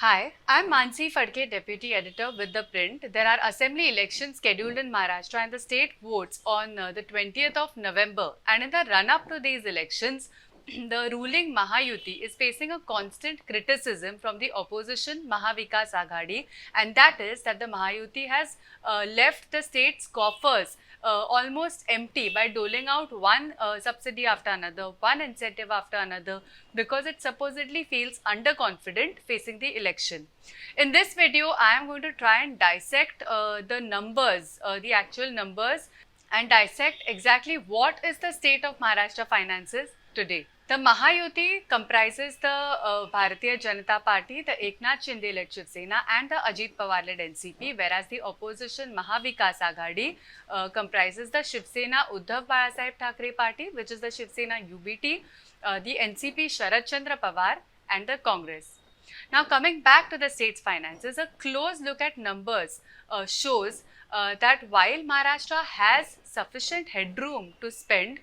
Hi, I'm Mansi Fadke, Deputy Editor with ThePrint. There are assembly elections scheduled in Maharashtra and the state votes on the 20th of November. And in the run-up to these elections, the ruling Mahayuti is facing a constant criticism from the opposition Mahavikas Aghadi, and that is that the Mahayuti has left the state's coffers almost empty by doling out one subsidy after another, one incentive after another, because it supposedly feels underconfident facing the election. In this video, I am going to try and dissect the numbers, the actual numbers, and dissect exactly what is the state of Maharashtra finances today. The Mahayuti comprises the Bharatiya Janata Party, the Eknath Shinde-led Shiv Sena and the Ajit Pawar-led NCP, whereas the opposition Mahavikas Aghadi comprises the Shiv Sena Uddhav Balasaheb Thackeray Party, which is the Shiv Sena UBT, the NCP Sharad Chandra Pawar and the Congress. Now coming back to the state's finances, a close look at numbers shows that while Maharashtra has sufficient headroom to spend,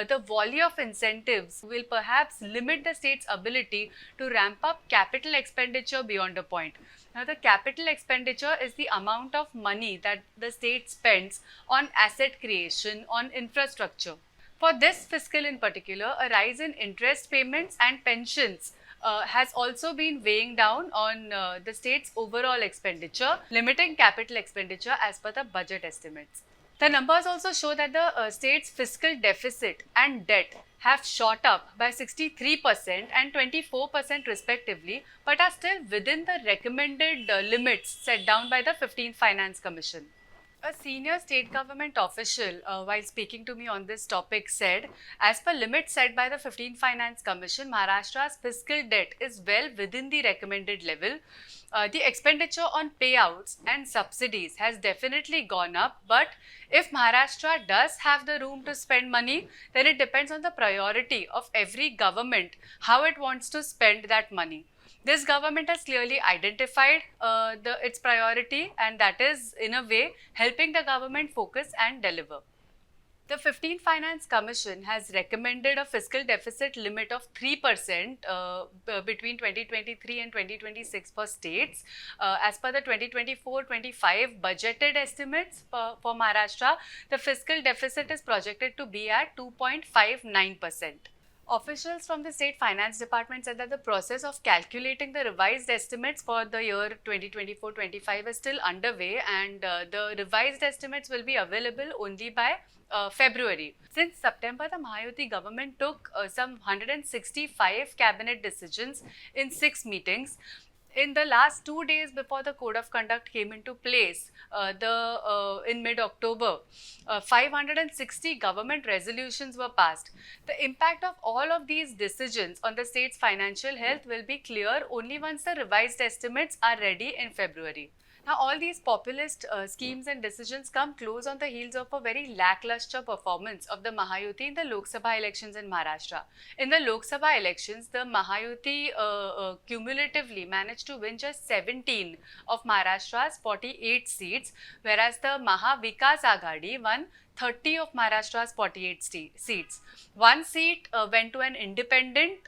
the volley of incentives will perhaps limit the state's ability to ramp up capital expenditure beyond a point. Now, the capital expenditure is the amount of money that the state spends on asset creation, on infrastructure. For this fiscal in particular, a rise in interest payments and pensions has also been weighing down on the state's overall expenditure, limiting capital expenditure as per the budget estimates. The numbers also show that the state's fiscal deficit and debt have shot up by 63% and 24% respectively, but are still within the recommended limits set down by the 15th Finance Commission. A senior state government official, while speaking to me on this topic, said, as per limits set by the 15th Finance Commission, Maharashtra's fiscal debt is well within the recommended level. The expenditure on payouts and subsidies has definitely gone up, but if Maharashtra does have the room to spend money, then it depends on the priority of every government, how it wants to spend that money. This government has clearly identified its priority, and that is in a way helping the government focus and deliver. The 15th Finance Commission has recommended a fiscal deficit limit of 3% between 2023 and 2026 for states. As per the 2024-25 budgeted estimates for Maharashtra, the fiscal deficit is projected to be at 2.59%. Officials from the State Finance Department said that the process of calculating the revised estimates for the year 2024-25 is still underway, and the revised estimates will be available only by February. Since September, the Mahayuti government took some 165 cabinet decisions in 6 meetings. In the last 2 days before the Code of Conduct came into place, in mid-October, 560 government resolutions were passed. The impact of all of these decisions on the state's financial health will be clear only once the revised estimates are ready in February. Now, all these populist schemes and decisions come close on the heels of a very lackluster performance of the Mahayuti in the Lok Sabha elections in Maharashtra. In the Lok Sabha elections, the Mahayuti cumulatively managed to win just 17 of Maharashtra's 48 seats, whereas the Mahavikas Aghadi won 30 of Maharashtra's 48 seats. One seat went to an independent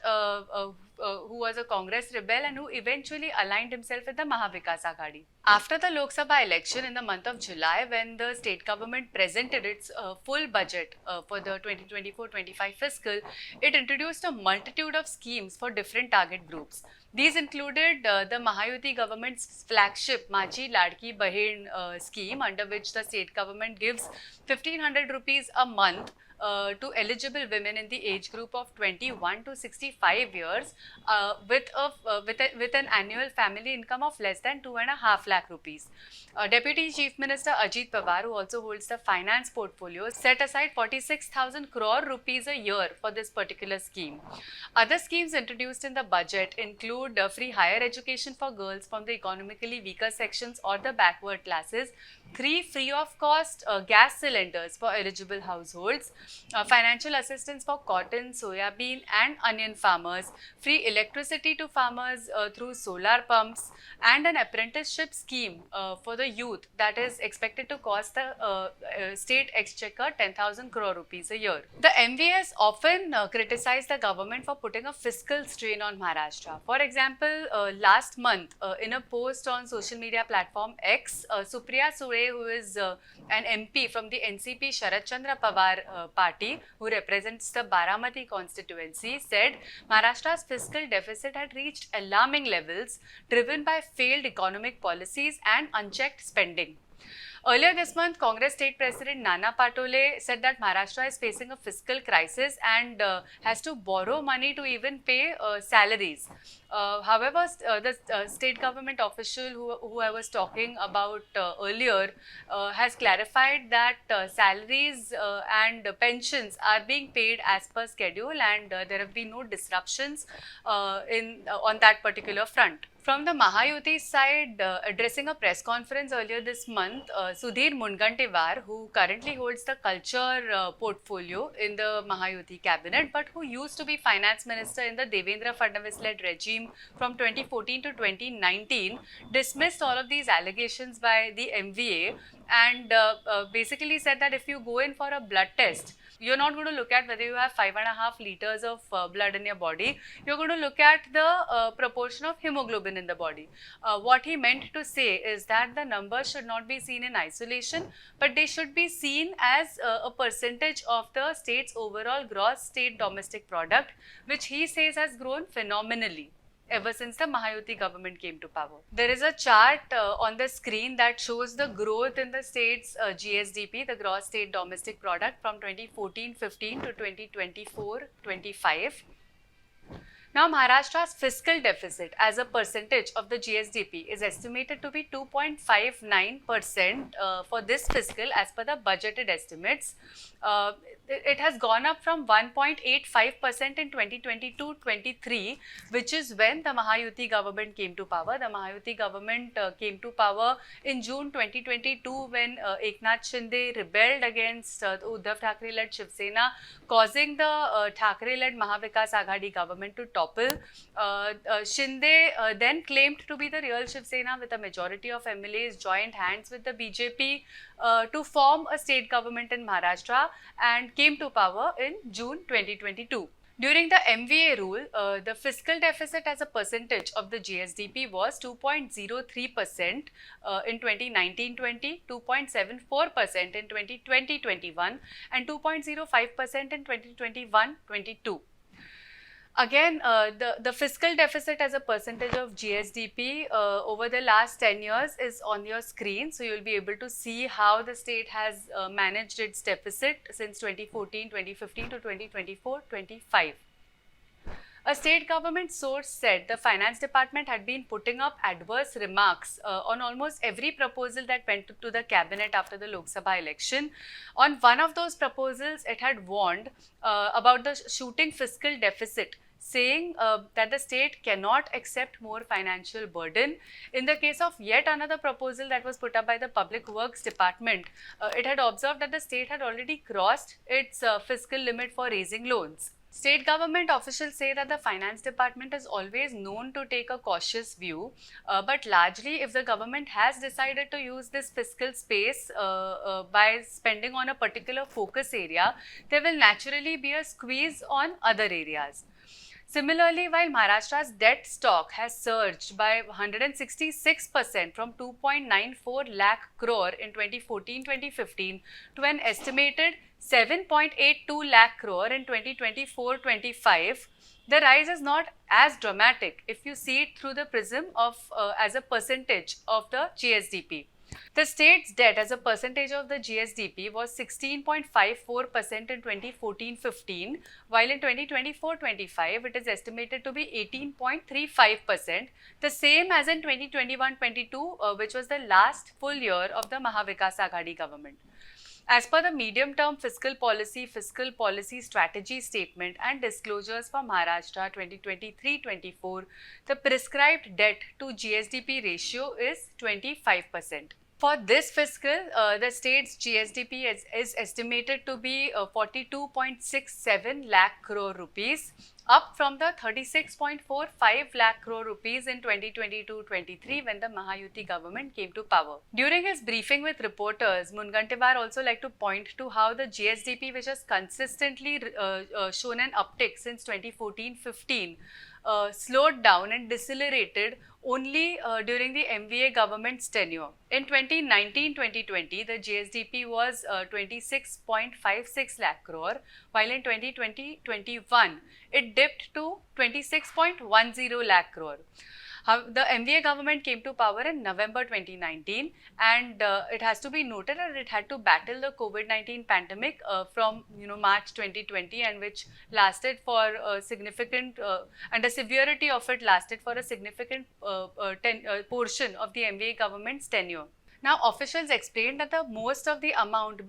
who was a Congress rebel and who eventually aligned himself with the Mahavikas Aghadi. After the Lok Sabha election in the month of July, when the state government presented its full budget for the 2024-25 fiscal, it introduced a multitude of schemes for different target groups. These included the Mahayuti government's flagship Maji Ladki Bahin scheme, under which the state government gives 1500 rupees a month to eligible women in the age group of 21 to 65 years with an annual family income of less than 2.5 lakh rupees. Deputy Chief Minister Ajit Pawar, who also holds the finance portfolio, set aside 46,000 crore rupees a year for this particular scheme. Other schemes introduced in the budget include free higher education for girls from the economically weaker sections or the backward classes, 3 free of cost gas cylinders for eligible households, financial assistance for cotton, soya bean and onion farmers, free electricity to farmers through solar pumps, and an apprenticeship scheme for the youth that is expected to cost the state exchequer 10,000 crore rupees a year. The MVA has often criticized the government for putting a fiscal strain on Maharashtra. For example, last month in a post on social media platform X, Supriya Sule, who is an MP from the NCP Sharad Chandra Pawar party, who represents the Baramati constituency, said Maharashtra's fiscal deficit had reached alarming levels, driven by failed economic policies and unchecked spending. Earlier this month, Congress State President Nana Patole said that Maharashtra is facing a fiscal crisis and has to borrow money to even pay salaries. However, the state government official who I was talking about earlier has clarified that salaries and pensions are being paid as per schedule, and there have been no disruptions on that particular front. From the Mahayuti side, addressing a press conference earlier this month, Sudhir Mungantiwar, who currently holds the culture portfolio in the Mahayuti cabinet, but who used to be finance minister in the Devendra Fadnavis-led regime from 2014 to 2019, dismissed all of these allegations by the MVA and basically said that if you go in for a blood test, you're not going to look at whether you have 5.5 liters of blood in your body. You're going to look at the proportion of hemoglobin in the body. What he meant to say is that the numbers should not be seen in isolation, but they should be seen as a percentage of the state's overall gross state domestic product, which he says has grown phenomenally ever since the Mahayuti government came to power. There is a chart on the screen that shows the growth in the state's GSDP, the gross state domestic product, from 2014-15 to 2024-25. Now, Maharashtra's fiscal deficit as a percentage of the GSDP is estimated to be 2.59% for this fiscal as per the budgeted estimates. It has gone up from 1.85% in 2022-23, which is when the Mahayuti government came to power. The Mahayuti government came to power in June 2022 when Eknath Shinde rebelled against the Uddhav Thackeray-led Shiv Sena, causing the Thackeray-led Mahavikas Aghadi government to topple. Shinde then claimed to be the real Shiv Sena with a majority of MLAs, joined hands with the BJP to form a state government in Maharashtra and came to power in June 2022. During the MVA rule, the fiscal deficit as a percentage of the GSDP was 2.03% in 2019-20, 2.74% in 2020-21 and 2.05% in 2021-22. Again, the fiscal deficit as a percentage of GSDP over the last 10 years is on your screen. So, you will be able to see how the state has managed its deficit since 2014, 2015 to 2024, 25. A state government source said the finance department had been putting up adverse remarks on almost every proposal that went to the cabinet after the Lok Sabha election. On one of those proposals, it had warned about the shooting fiscal deficit, saying that the state cannot accept more financial burden. In the case of yet another proposal that was put up by the Public Works Department, it had observed that the state had already crossed its fiscal limit for raising loans. State government officials say that the finance department is always known to take a cautious view, but largely if the government has decided to use this fiscal space by spending on a particular focus area, there will naturally be a squeeze on other areas. Similarly, while Maharashtra's debt stock has surged by 166% from 2.94 lakh crore in 2014-2015 to an estimated 7.82 lakh crore in 2024-25, the rise is not as dramatic if you see it through the prism of as a percentage of the GSDP. The state's debt as a percentage of the GSDP was 16.54% in 2014-15, while in 2024-25 it is estimated to be 18.35%, the same as in 2021-22, which was the last full year of the Mahavikas Aghadi government. As per the medium-term fiscal policy strategy statement and disclosures for Maharashtra 2023-24, the prescribed debt to GSDP ratio is 25%. For this fiscal, the state's GSDP is estimated to be 42.67 lakh crore rupees, up from the 36.45 lakh crore rupees in 2022-23 when the Mahayuti government came to power. During his briefing with reporters, Mungantiwar also liked to point to how the GSDP, which has consistently shown an uptick since 2014-15, slowed down and decelerated only during the MVA government's tenure. In 2019-2020, the GSDP was 26.56 lakh crore, while in 2020-21, it dipped to 26.10 lakh crore. The MVA government came to power in November 2019, and it has to be noted that it had to battle the COVID-19 pandemic from March 2020, and which lasted for a significant and the severity of it lasted for a significant portion of the MVA government's tenure. Now, officials explained that the most of the amount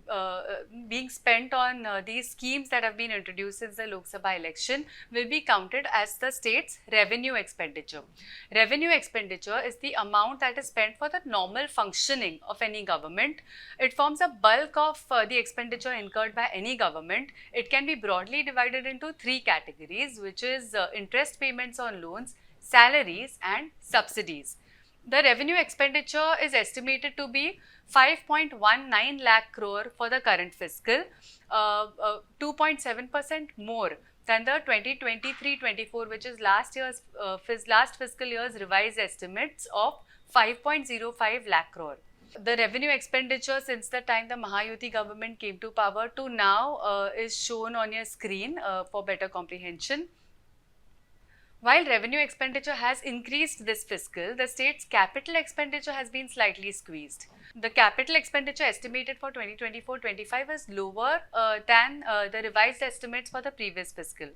being spent on these schemes that have been introduced since the Lok Sabha election will be counted as the state's revenue expenditure. Revenue expenditure is the amount that is spent for the normal functioning of any government. It forms a bulk of the expenditure incurred by any government. It can be broadly divided into three categories, which is interest payments on loans, salaries, and subsidies. The revenue expenditure is estimated to be 5.19 lakh crore for the current fiscal, 2.7% more than the 2023-24, which is last fiscal year's revised estimates of 5.05 lakh crore. The revenue expenditure since the time the Mahayuti government came to power to now is shown on your screen for better comprehension. While revenue expenditure has increased this fiscal, the state's capital expenditure has been slightly squeezed. The capital expenditure estimated for 2024-25 is lower than the revised estimates for the previous fiscal.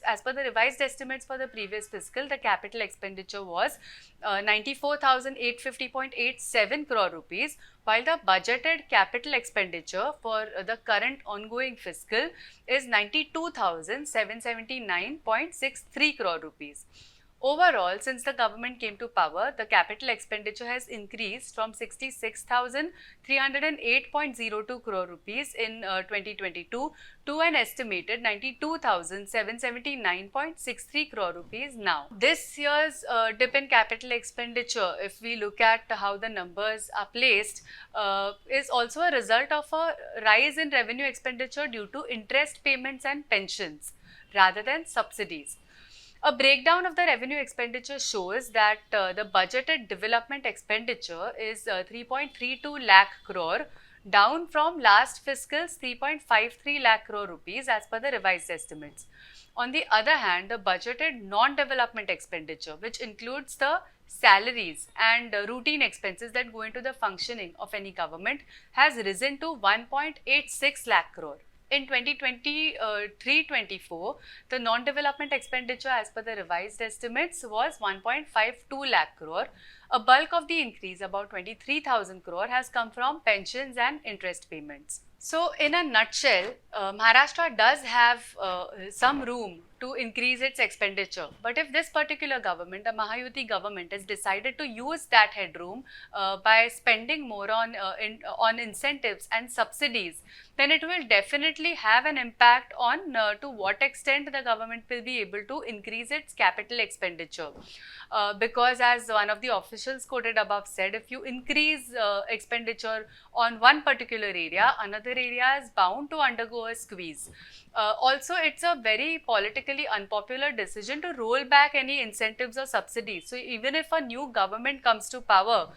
As per the revised estimates for the previous fiscal, the capital expenditure was 94,850.87 crore rupees, while the budgeted capital expenditure for the current ongoing fiscal is 92,779.63 crore rupees. Overall, since the government came to power, the capital expenditure has increased from 66,308.02 crore rupees in 2022 to an estimated 92,779.63 crore rupees now. This year's dip in capital expenditure, if we look at how the numbers are placed, is also a result of a rise in revenue expenditure due to interest payments and pensions rather than subsidies. A breakdown of the revenue expenditure shows that the budgeted development expenditure is 3.32 lakh crore, down from last fiscal's 3.53 lakh crore rupees as per the revised estimates. On the other hand, the budgeted non-development expenditure, which includes the salaries and routine expenses that go into the functioning of any government, has risen to 1.86 lakh crore. In 2023-24, the non-development expenditure as per the revised estimates was 1.52 lakh crore. A bulk of the increase, about 23,000 crore, has come from pensions and interest payments. So, in a nutshell, Maharashtra does have some room to increase its expenditure. But if this particular government, the Mahayuti government, has decided to use that headroom by spending more on incentives and subsidies, then it will definitely have an impact on to what extent the government will be able to increase its capital expenditure. Because as one of the officials quoted above said, if you increase expenditure on one particular area, another area is bound to undergo a squeeze. Also, it's a very politically unpopular decision to roll back any incentives or subsidies. So, even if a new government comes to power,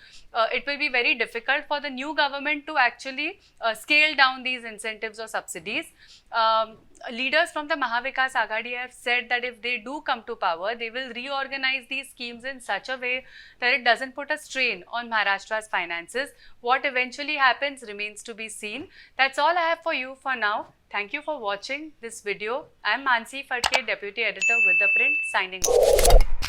it will be very difficult for the new government to actually scale down these incentives or subsidies. Leaders from the Mahavikas Aghadi have said that if they do come to power, they will reorganize these schemes in such a way that it doesn't put a strain on Maharashtra's finances. What eventually happens remains to be seen. That's all I have for you for now. Thank you for watching this video. I am Mansi Phadke, Deputy Editor with ThePrint, signing off.